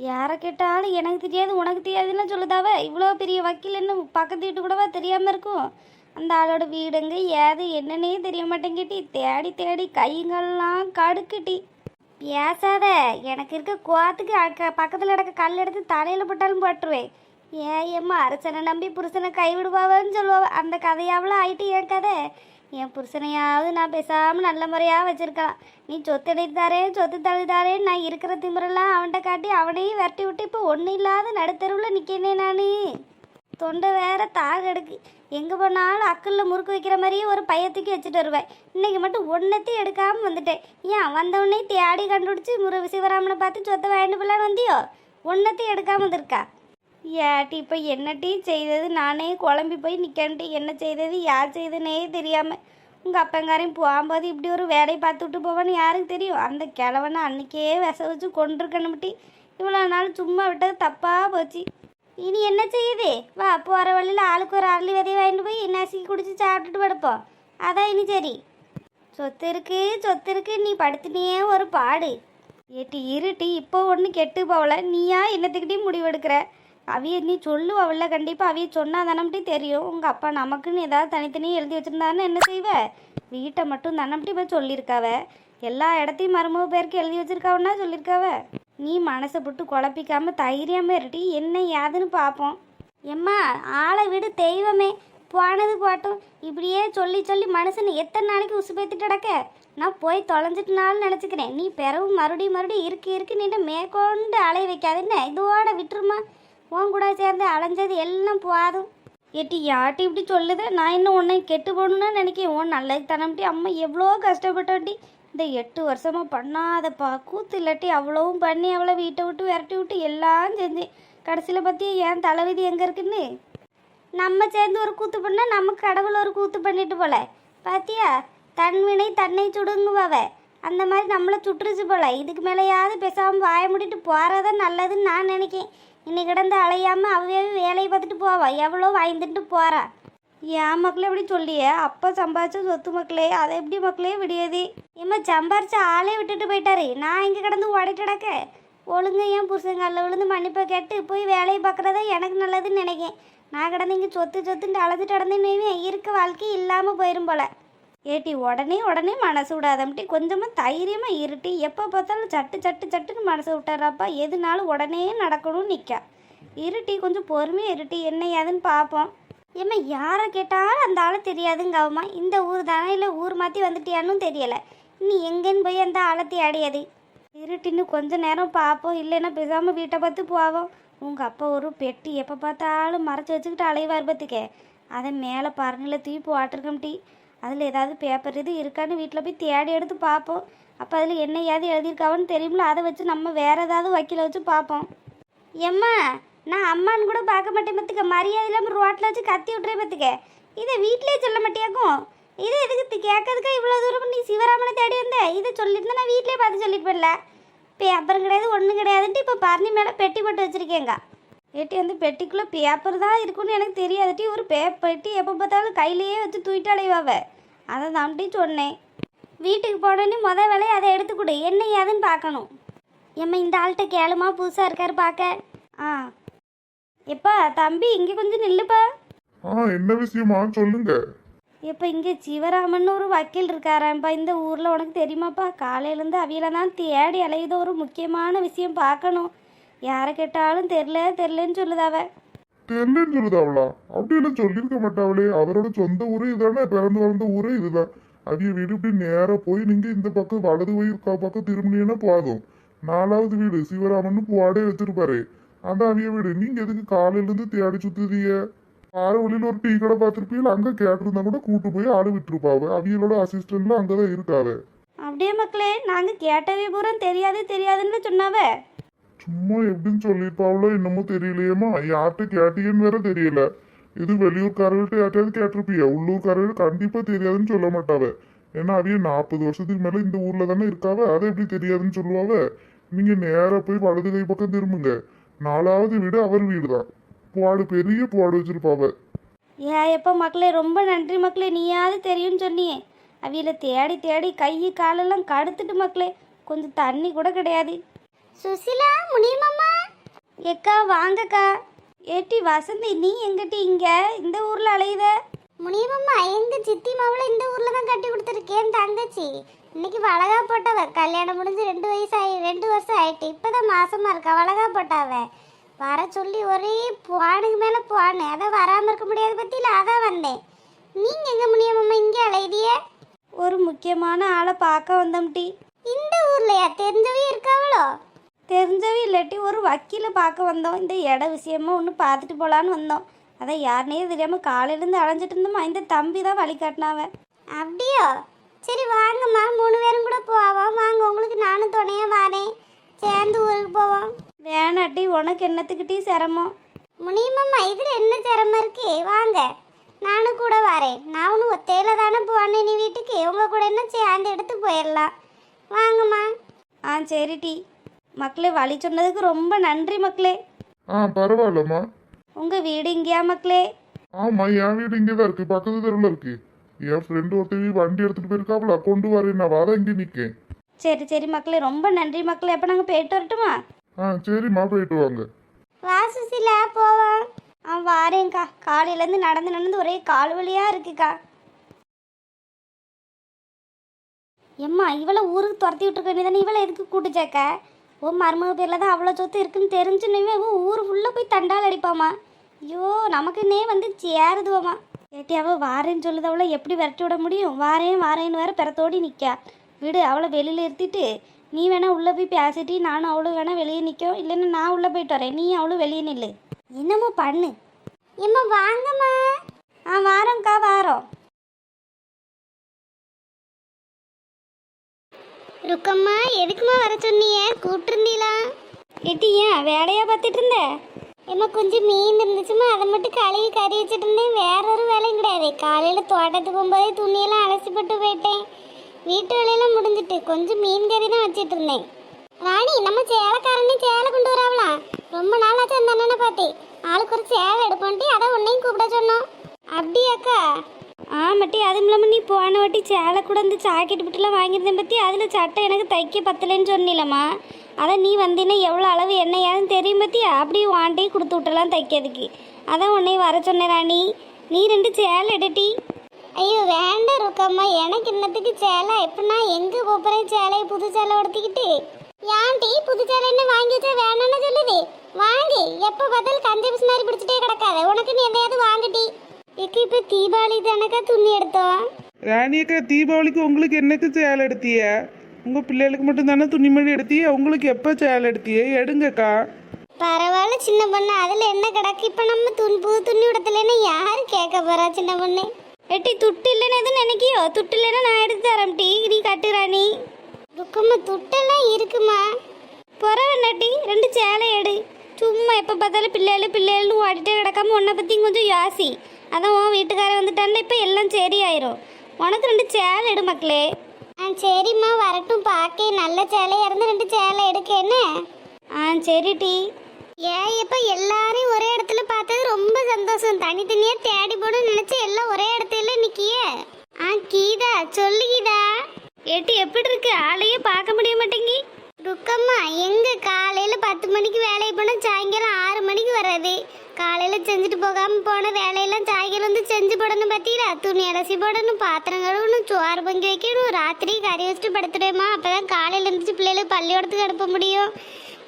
யாரை கேட்டாலும் எனக்கு தெரியாது உனக்கு தெரியாதுன்னு சொல்லுதாவ. இவ்வளோ பெரிய வக்கீல்னு பக்கத்து வீட்டு கூடவா தெரியாமல் இருக்கும். அந்த ஆளோட வீடுங்க ஏது என்னன்னே தெரிய மாட்டேங்கிட்டி. தேடி தேடி கைங்கெல்லாம் கடுக்குட்டி. பேசாத, எனக்கு இருக்க கோத்துக்கு பக்கத்தில் கிடக்க கல் எடுத்து தலையில் போட்டாலும் போட்டுருவேன். ஏம்மா அரசனை நம்பி புருஷனை கைவிடுவாவன்னு சொல்லுவாவ. அந்த கதையாவில் ஆயிட்டு என் கதை. என் புருஷனையாவது நான் பேசாமல் நல்ல முறையாக வச்சுருக்கலாம். நீ சொத்து எடுத்தாரே சொத்து தழுதாரே நான் இருக்கிற திமிரெல்லாம் அவன்கிட்ட காட்டி அவனையும் விரட்டி விட்டு இப்போ ஒன்றும் இல்லாத நடுத்தருவில் நிற்கனே நான். தொண்டை வேற தாக எடுக்கு. எங்கே போனாலும் அக்கல்ல முறுக்கு வைக்கிற மாதிரியே ஒரு பையத்துக்கு வச்சுட்டு வருவேன். இன்றைக்கி மட்டும் ஒன்றத்தையும் எடுக்காமல் வந்துட்டேன். ஏன் வந்தவொடனே தேடி கண்டுபிடிச்சி சிவராமனை பார்த்து சொத்தை வாங்கிட்டு போலான்னு வந்தியோ? ஒன்றத்தையும் எடுக்காமல் வந்திருக்கா. ஏட்டி இப்போ என்னட்டி செய்தது? நானே குழம்பி போய் நிற்கன்ட்டு என்ன செய்தது யார் செய்ததுனே தெரியாமல். உங்கள் அப்பங்காரையும் போகும்போது இப்படி ஒரு வேலையை பார்த்து விட்டு போவான்னு யாருக்கு தெரியும்? அந்த கிழவனை அன்றைக்கே விச வச்சு கொண்டிருக்கணும்ட்டி. இவ்வளோ நாள் சும்மா விட்டது தப்பாக போச்சு. இனி என்ன செய்யுது? வா, போகிற வழியில் ஆளுக்கு ஒரு அரளி விதையை வாங்கிட்டு போய் நசுக்கி குடிச்சு சாப்பிட்டுட்டு படுப்போம். அதான் இனி சரி. சொத்து இருக்கு நீ படுத்துனே ஒரு பாடு. ஏட்டி இருட்டி, இப்போ ஒன்றும் கெட்டு போகல. நீயா என்னத்துக்கிட்டே முடிவெடுக்கிற? அவிய நீ சொல்லுவாவில்ல, கண்டிப்பாக அவிய சொன்னா தானம்ட்டி தெரியும். உங்கள் அப்பா நமக்குன்னு ஏதாவது தனித்தனியாக எழுதி வச்சுருந்தாருன்னு என்ன செய்வ? வீட்டை மட்டும் தானம்ட்டி போய் சொல்லியிருக்காவ. எல்லா இடத்தையும் மருமக பேருக்கு எழுதி வச்சுருக்காவன்னா சொல்லியிருக்காவ. நீ மனசை போட்டு குழப்பிக்காம தைரியமாக இருட்டி, என்ன ஏதுன்னு பார்ப்போம். எம்மா ஆளை விடு தெய்வமே, போனது போட்டோம். இப்படியே சொல்லி சொல்லி மனுஷனை எத்தனை நாளைக்கு உசு பேத்துட்டு கிடக்க? நான் போய் தொலைஞ்சிட்டுனாலும் நினச்சிக்கிறேன். நீ பிறவு மறுபடியும் இருக்கு நீ மேற்கொண்டு அலைய வைக்காதுன்னு இதோட விட்டுருமா. உன் கூட சேர்ந்து அலைஞ்சது எல்லாம் போதும். ஏட்டி யாட்டி இப்படி சொல்லுது? நான் இன்னும் உன்னை கெட்டு போகணுன்னு நினைக்கிறேன். உன் நல்லது தனம்ட்டி. அம்மா எவ்வளோ கஷ்டப்பட்டோட்டி. இந்த 8 வருஷமாக பண்ணாதப்பா கூத்து இல்லாட்டி அவ்வளவும் பண்ணி அவளை வீட்டை விட்டு விரட்டி விட்டு எல்லாம் செஞ்சேன். கடைசியில் பற்றியா ஏன் தலைவிதி எங்கே இருக்குன்னு? நம்ம சேர்ந்து ஒரு கூத்து பண்ணால் நமக்கு கடவுள் ஒரு கூத்து பண்ணிட்டு போல. பாத்தியா, தன்வினை தன்னை சுடுங்குவாவ. அந்த மாதிரி நம்மளை சுட்டுருச்சு போல. இதுக்கு மேலேயாவது பேசாமல் வாய முடிட்டு போகிறதான் நல்லதுன்னு நான் நினைக்கேன். இன்னைக்கு கிடந்து அலையாமல் அவையே வேலையை பார்த்துட்டு போவா. எவ்வளோ வாய்ந்துட்டு போகிறா. என் மக்களே எப்படி சொல்லியே? அப்போ சம்பாதிச்ச சொத்து மக்களே, அதை எப்படி மக்களே விடியது? ஏம்மா சம்பாரிச்ச ஆளே விட்டுட்டு போயிட்டாரு. நான் இங்கே கிடந்து ஓடிட்டு கிடக்க. ஒழுங்கு என் புருஷங்காலில் விழுந்து மன்னிப்பை கேட்டு போய் வேலையை பார்க்குறதா எனக்கு நல்லதுன்னு நினைக்கேன். நான் கிடந்து இங்கே சொத்துன்னு அழைச்சிட்டு நடந்துன்னு இருக்க வாழ்க்கை இல்லாமல் போயிடும் போல. ஏட்டி உடனே மனசு விடாதம்ட்டி. கொஞ்சமாக தைரியமாக இருட்டி. எப்போ பார்த்தாலும் சட்டுன்னு மனசை விட்டாராப்பா. எதுனாலும் உடனே நடக்கணும்னு நிற்கா. இருட்டி, கொஞ்சம் பொறுமையாக இருட்டி. என்ன ஏதுன்னு பார்ப்போம். ஏம்மா யாரை கேட்டாலும் அந்த ஆளை தெரியாதுங்கம்மா. இந்த ஊர் தானே இல்லை ஊர் மாற்றி வந்துட்டியான்னு தெரியலை. நீ எங்கேன்னு போய் அந்த ஆளை தேடியது? இருட்டின்னு கொஞ்ச நேரம் பார்ப்போம். இல்லைன்னா பேசாமல் வீட்டை பார்த்து போவோம். உங்கள் அப்பா ஒரு பெட்டி எப்போ பார்த்தாலும் மறைச்சி வச்சுக்கிட்டு அலைவார் பார்த்துக்கே. அதை மேலே பரணியில் தூக்கி வாட்டிருக்கோம். அதில் ஏதாவது பேப்பர் இது இருக்கான்னு வீட்டில் போய் தேடி எடுத்து பார்ப்போம். அப்போ அதில் என்ன ஏது எழுதியிருக்காவன்னு தெரியுமில்ல, அதை வச்சு நம்ம வேறு ஏதாவது வக்கீல வச்சு பார்ப்போம். எம்மா நான் அம்மான்னு கூட பார்க்க மாட்டேன் பார்த்துக்க. மரியாதை இல்லாமல் ரோட்டில் வச்சு கத்தி விட்றேன் பார்த்துக்க. இதை வீட்டிலே சொல்ல மாட்டியாக்கும். இதை எதுக்கு கேட்கறதுக்கா இவ்வளோ தூரம் நீ சிவராமனை தேடி வந்த? இதை சொல்லிட்டு நான் வீட்டிலே பார்த்து சொல்லிட்டு போடல. பேப்பர் கிடையாது ஒன்றும் கிடையாதுன்ட்டு இப்போ பரணி மேலே பெட்டி போட்டு வச்சுருக்கேங்க. ஏட்டி வந்து பெட்டிக்குள்ளே பேப்பர் தான் இருக்குன்னு எனக்கு தெரியாதுட்டி. ஒரு பெட்டி எப்போ பார்த்தாலும் கையிலேயே வச்சு தூக்கிட்டு அலைவாவ. அதை தான்ட்டி சொன்னேன். வீட்டுக்கு போனோன்னே மொதல் வேலையை அதை எடுத்து கொடு. என்ன ஏதுன்னு பார்க்கணும். ஏம்மா இந்த ஆள்கிட்ட கேளுமா, புதுசாக இருக்காரு பார்க்க. எப்பா தம்பி இங்கே கொஞ்சம் நில்லுப்பா. என்ன விஷயமா சொல்லுங்க. இப்போ இங்கே சிவராமன் ஒரு வக்கீல் இருக்காராம்ப்பா இந்த ஊரில். உனக்கு தெரியுமாப்பா? காலையிலேருந்து அவியில தான் தேடி அலையுதோ. ஒரு முக்கியமான விஷயம் பார்க்கணும். யாரை கேட்டாலும் தெரிலன்னு சொல்லுதாவ. தெரியலன்னு சொல்லுதாவளா? அப்படியெல்லாம் சொல்லியிருக்க மாட்டாவளே. அவரோட சொந்த ஊரே இதுதானே, பிறந்து வளர்ந்த ஊரே இதுதான். அவிய வீடு இப்படி நேராக போய் நீங்க இந்த பக்கம் வலது பக்கம் திரும்பினீங்கன்னா போதும். 4வது வீடு சிவராமன் போடே வச்சிருப்பாரு. அதான் அவிய வீடு. நீங்க எதுக்கு காலையிலேருந்து தேடி சுத்துதீங்க? ஆறு வழியில் ஒரு டீ கடை பார்த்துருப்பீங்க. அங்கே கேட்டிருந்தா கூட கூட்டு போய் ஆளு விட்டுருப்பாவ. அவியலோட அசிஸ்டன்ட்லாம் அங்கதான் இருக்காவ. அப்படியே மக்களே, நாங்கள் கேட்டவே பூரா தெரியாதுன்னு சொன்னாவ. சும்மா எப்படின்னு சொல்லியிருப்பாவளோ என்னமோ தெரியலையேம்மா. யார்கிட்ட கேட்டீங்கன்னு வேற தெரியல. இது வெளியூர்காரர்கிட்ட யார்ட்டையாவது கேட்டிருப்பிய. உள்ளூர்காரர்கள் கண்டிப்பா தெரியாதுன்னு சொல்ல மாட்டாவ. ஏன்னா அவிய 40 வருஷத்துக்கு மேல இந்த ஊர்ல தானே இருக்காவ. அதை எப்படி தெரியாதுன்னு சொல்லுவாவ? நீங்க நேரா போய் வலது கை பக்கம் திரும்புங்க. 4வது வீடு அவர் வீடு தான். பெரிய போடு வச்சிருப்பாவ. எப்போ மக்களே ரொம்ப நன்றி மக்களே. நீயாவது தெரியும்னு சொன்னியே. அவியில தேடி கை காலெல்லாம் கடுத்துட்டு மக்களே. கொஞ்சம் தண்ணி கூட கிடையாது. சுசிலா, முனியம்மா, ஏக்கா வாங்கக்கா. ஏட்டி வசந்தி, நீ எங்கிட்டி இங்க இந்த ஊர்ல அலையுத? முனியம்மா எங்க சித்தி மாவுல இந்த ஊர்ல தான் கட்டி கொடுத்துருக்கேன் தங்கச்சி. இன்னைக்கு வளகா போட்டவ. கல்யாணம் முடிஞ்சு 2 வருஷம் ஆயிட்டு. இப்பதான் மாசமா இருக்கா. வளகா போட்டாவ. வர சொல்லி ஒரே புவானுக்கு மேல புவானு. அதான் வராம இருக்க முடியாது பத்தியில, அதான் வந்தேன். நீங்க எங்க முனியம்மா இங்க அலையுதிய? ஒரு முக்கியமான ஆளை பார்க்க வந்தோம் டி. இந்த ஊர்லயா? தெரிஞ்சவே இருக்காவளோ? தெரிஞ்சவே இல்லாட்டி ஒரு வக்கீலை பார்க்க வந்தோம். இந்த இட விஷயமா ஒன்று பார்த்துட்டு போகலான்னு வந்தோம். அதான் யாருனே தெரியாமல் காலையிலேருந்து அலைஞ்சிட்டு இருந்தோமா. இந்த தம்பி தான் வழி காட்டினாவ. அப்படியோ? சரி வாங்கம்மா, 3 பேரும் கூட போவோம். வாங்க, உங்களுக்கு நானும் துணையா வரேன். சேர்ந்து ஊருக்கு போவோம். வேணாட்டி, உனக்கு என்னத்துக்கிட்டே சிரமம். முனியம்மா இதுல என்ன சிரமம் இருக்கு? வாங்க, நானும் கூட வரேன். நானும் ஒத்தையில தானே போனேன் நீ வீட்டுக்கு. உங்க கூட என்ன சேர்ந்து எடுத்து போயிடலாம். வாங்கம்மா. சரி டி. மக்களே, வழி சொன்னதுக்கு ரொம்ப நன்றி மக்களே. பரவாயில்லம்மா. உங்க வீடு இங்கேயா மக்களே? ஆமா, என் வீடு இங்கேதான் இருக்கு, பக்கத்து தெருவில் இருக்கு. என் ஃப்ரெண்டு ஒருத்தவி வண்டி எடுத்துட்டு போயிருக்காப்ல, கொண்டு வரேன். நான் வர இங்கே நிற்கேன். சரி சரி மக்களே, ரொம்ப நன்றி மக்களே. அப்போ நாங்கள் போயிட்டு வரட்டுமா? சரிம்மா, போயிட்டு வாங்க. வாசுசிலா போவோம். வாரேங்க்கா. காலையிலேருந்து நடந்து நடந்து ஒரே கால் வலியாக இருக்குக்கா. எம்மா, இவளை ஊருக்கு துரத்தி விட்டுருக்க வேண்டியதானே. இவளை எதுக்கு கூட்டு சேர்க்க? மருமக பேரில் தான் அவ்வளோ சொத்து இருக்குன்னு தெரிஞ்சுனவே ஊர் ஃபுல்லாக போய் தண்டால் அடிப்பாமா. ஐயோ, நமக்குன்னே வந்து சேருதுவாமா. ஏட்டி, அவள் வாரேன்னு சொல்லுது. அவளை எப்படி விரட்டி விட முடியும்? வாரேன்னு வேற பிறத்தோடி நிற்கா. விடு, அவளை வெளியில் இருத்திட்டு நீ வேணா உள்ளே போய் பேசிட்டு நானும் அவளும் வேணா வெளியே நிற்கும். இல்லைன்னா நான் உள்ளே போயிட்டு வரேன், நீ அவளும் வெளியே நில்லு. என்னமோ பண்ணு. எம்மா வாங்கம்மா. வாரோம்க்கா, வாரோம். ருக்கம்மா, எதுக்குமா வர சொன்னீங்க? கூப்பிட்டுருந்தீங்களா? ஏட்டி, ஏன் வேலையாக பார்த்துட்டு இருந்த? எம்மா கொஞ்சம் மீன் இருந்துச்சுமா, அதை மட்டும் கழுவி கறி வச்சுட்டு இருந்தேன். வேற ஒரு வேலையும் கிடையாது. காலையில் தோட்டத்துக்கு போகும்போதே துணியெல்லாம் அலசி போட்டு போயிட்டேன். வீட்டு வேலையெல்லாம் முடிஞ்சிட்டு கொஞ்சம் மீன் கறி தான் வச்சுட்டு இருந்தேன். ராணி, நம்ம சேலைக்காரனே சேலை கொண்டு வராவலாம். ரொம்ப நாளாச்சு அந்த அண்ணனை பார்த்தேன். ஆளுக்கு ஒரு சேலை எடுப்போன்ட்டு அதான் உன்னையும் கூப்பிட சொன்னோம். அப்படியாக்கா? ஆமாட்டி, அதுவும் இல்லாமல் நீ போன வாட்டி சேலை கூட இந்த ஜாக்கெட் பிட்டுலாம் வாங்கியிருந்தேன் பற்றி. அதில் சட்டை எனக்கு தைக்க பத்தலைன்னு சொன்னிலம்மா. அதான் நீ வந்தீங்கன்னா எவ்வளோ அளவு என்ன ஏதுன்னு தெரியும் பற்றியா? அப்படியே வாண்டையும் கொடுத்து விட்டலாம் தைக்கிறதுக்கு. அதான் உன்னையும் வர சொன்னேன் ராணி. நீ 2 சேலை எடுட்டி. ஐயோ வேண்டாம் ருக்கம்மா, எனக்கு இன்னத்துக்கு சேலை. எப்படின்னா எங்கே போகிறேன் சேலையை புது சேலை உடுத்திக்கிட்டு? ஏன்டி புது சேலை என்ன வாங்கி வச்சா வேணான்னு சொல்லுது? வாங்கி எப்போ பார்த்தாலும் கஞ்சபிஸ் மாதிரி பிடிச்சிட்டே கிடக்காத. உனக்கு நீ எதையாவது வாங்கிட்டி. இப்போ தீபாவளி தானக்கா துணி எடுத்தோம். ராணியக்கா, தீபாவளிக்கு உங்களுக்கு என்னக்கு சேலை எடுத்திய? உங்கள் பிள்ளைகளுக்கு மட்டும் தானே துணிமணி எடுத்திய? உங்களுக்கு எப்போ சேலை எடுத்திய? எடுங்கக்கா. பரவாயில்ல சின்ன பொண்ணு, அதில் என்ன கிடக்கு? இப்போ நம்ம புது துணி உடுத்தலைன்னு யாரு கேட்க போறா சின்ன பொண்ணு? எட்டி, துட்டு இல்லைன்னு எதுவும் நினைக்கியோ? துட்டு இல்லைன்னா நான் எடுத்து தரேன் டீ. நீ கட்டு ராணி. ருக்கம்மா துட்டெல்லாம் இருக்குமா? பொறவண்ணாட்டி 2 சேலை எடு. சும்மா எப்போ பார்த்தாலும் பிள்ளைகளும் ஓடிட்டே கிடக்காம உன்னை பற்றி கொஞ்சம் யோசி. அதான் உன் வீட்டுக்காரன் வந்துட்டான்ல, இப்போ எல்லாம் சரியாயிரும். உனக்கு 2 சேலை எடு மக்களே. சரிம்மா, வரட்டும். பார்க்க நல்ல சேலையாக இருந்து 2 சேலை எடுக்கேன்னு. சரி டீ. ஏன் இப்போ எல்லாரையும் ஒரே இடத்துல பார்த்தது ரொம்ப சந்தோஷம். தனித்தனியாக தேடி போடணும்னு நினச்சி எல்லாம் ஒரே இடத்துல நிற்கிய. கீதா, சொல்லு கீதா. ஏட்டி, எப்படி இருக்கு? ஆளையே பார்க்க முடிய மாட்டேங்கி. ருக்கம்மா, எங்க காலையில் 10 மணிக்கு வேலைக்கு போனால் சாயங்காலம் 6 மணிக்கு வர்றது. காலையில் செஞ்சுட்டு போகாமல் போன வேலையெல்லாம் சாயங்காலம் வந்து செஞ்சு போடணும். பார்த்தீங்களா? துணி அலசி போடணும், பாத்திரம் கழுவணும், சோறு பொங்கி வைக்கணும், ராத்திரி கறி வச்சுட்டு படுத்துடுமா. அப்போ தான் காலையில் இருந்துச்சு பிள்ளைகளுக்கு பள்ளிக்கூடத்துக்கு அனுப்ப முடியும்.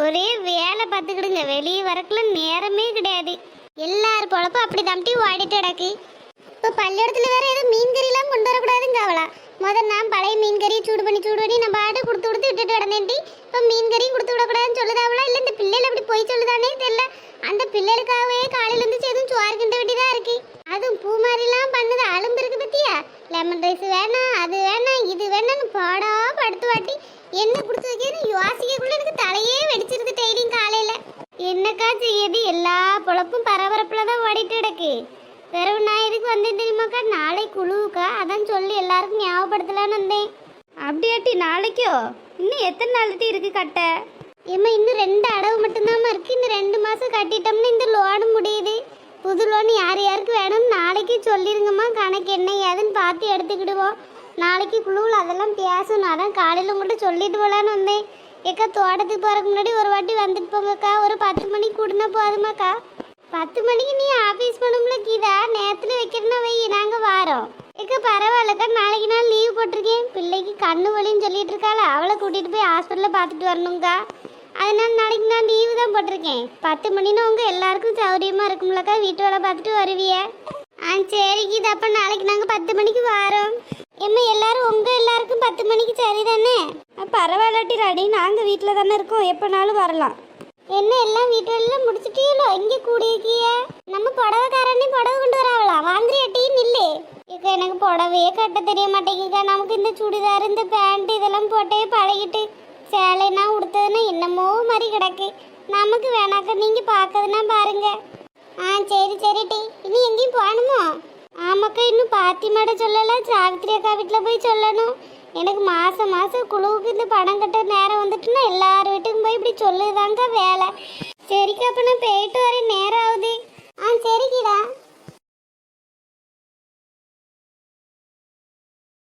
ஒரே வேலை பார்த்துக்கிடுங்க. வெளியே வரக்குள்ள நேரமே கிடையாது. எல்லாரும் பொழப்பும் அப்படி தம்பி ஓடிட்டு கிடக்கு. இப்போ பள்ளிக்கூடத்தில் வேற ஏதோ மீன் கறிலாம் கொண்டு வரக்கூடாதுங்க அவளா. முதல் நான் பழைய மீன் கறியை சூடு பண்ணி நான் பாட்டு கொடுத்து விட்டுட்டு கிடந்தேன்டி. இப்போ மீன் கறியும் கொடுத்து விடக்கூடாதுன்னு சொல்லுதாவளா? இல்லை இந்த பிள்ளைகள் அப்படி போய் சொல்லுதானே தெரியல. அந்த பிள்ளைகளுக்காகவே காலையில இருந்து எதுவும் சோறு கிண்ட வேண்டியதா இருக்கு. அதுவும் பூ மாதிரிலாம் பண்ணுது. அலும்பு இருக்கு பத்தியா? லெமன் ரைஸ் வேணாம், அது வேணாம், இது வேணாம்னு பாடா படுத்து வாட்டி என்ன கொடுத்து வைக்கன்னு யோசிக்கக்குள்ள எனக்கு தலையே வெடிச்சிருக்கு டெய்லியும் காலையில. என்னக்கா செய்யுது? எல்லா பொழப்பும் பரபரப்புல தான் ஓடிட்டு கிடக்கு. பிறகு நான் இதுக்கு வந்தேன் தெரியுமாக்கா? நாளை குழுவுக்கா, அதான் சொல்லி எல்லாருக்கும் ஞாபகப்படுத்தலான்னு வந்தேன். அப்படியாட்டி, நாளைக்கோ? இன்னும் எத்தனை நாள் டீ இருக்கு கட்ட? ஏம்மா இன்னும் 2 அடவு மட்டும்தாம்மா இருக்கு. இன்னும் 2 மாசம் கட்டிட்டோம்னா இந்த லோனு முடியுது. புது லோன் யார் யாருக்கு வேணும்னு நாளைக்கு சொல்லிருங்கம்மா. கணக்கு என்ன ஏதுன்னு பார்த்து எடுத்துக்கிடுவோம். நாளைக்கு குழுவில் அதெல்லாம் பேசணும். அதான் காலையில் உங்கள்கிட்ட சொல்லிட்டு போகலான்னு வந்தேன். ஏக்கா தோட்டத்துக்கு போறதுக்கு முன்னாடி ஒரு வாட்டி வந்துட்டு போங்கக்கா. ஒரு 10 மணிக்கு கூடனா போதுமாக்கா? 10 மணிக்கு நீ ஆபீஸ் பண்ணும்ல கீதா, நேரத்துல வைக்கிறனா வை, நாங்க வாரோம். ஏக்கா பரவாயில்லக்கா, நாளைக்கு நான் லீவ் போட்டிருக்கேன். பிள்ளைக்கு கண்ணு வலின்னு சொல்லிட்டு இருக்காள, அவளை கூட்டிட்டு போய் ஹாஸ்பிட்டல்ல பார்த்துட்டு வரணுங்கக்கா. அதனால நாளைக்கு நான் லீவு தான் போட்டிருக்கேன். 10 மணின்னா உங்க எல்லாருக்கும் சௌரியமா இருக்கும்லக்கா, வீட்டு வேலை பார்த்துட்டு வருவிய. சரி கீதா, அப்ப நாளைக்கு நாங்க 10 மணிக்கு வரோம். எம்மா எல்லாரும் உங்க எல்லாருக்கும் 10 மணிக்கு சரிதானே? பரவாயில்லாட்டி ராணி, நாங்கள் வீட்டில் தானே இருக்கோம், எப்போனாலும் வரலாம். என்ன எல்லாம் வீட்டு வேலையெல்லாம் முடிச்சிட்டீங்களோ? இங்க கூடியிருக்கிய நம்ம புடவைக்காரனே புடவை கொண்டு வராவலாம். வாங்குறியாட்டின்னு இல்லை. இக்கா எனக்கு புடவையே கட்ட தெரிய மாட்டேங்குக்கா. நமக்கு இந்த சுடிதார் இந்த பேண்ட் இதெல்லாம் போட்டே பழகிட்டு சேலைனா உடுத்ததுன்னா என்னமோ மாதிரி கிடக்கு. நமக்கு வேணாக்கா, நீங்க பார்க்கறதுனா பாருங்க. சரி சரி டி. இனி எங்கேயும் போகணுமோ? ஆமாக்கா, இன்னும் பாத்திமாட சொல்லல, சாவித்திரி அக்கா வீட்டில் போய் சொல்லணும். எனக்கு மாசம் மாசம் குழுவுக்கு இந்த பணம் கட்ட நேரம் வந்துட்டுன்னா எல்லார் வீட்டுக்கும் போய் இப்படி சொல்லுதாங்க வேலை. சரிக்கா, அப்ப நான் போயிட்டு வரேன், நேரம் ஆகுது. சரி கீதா.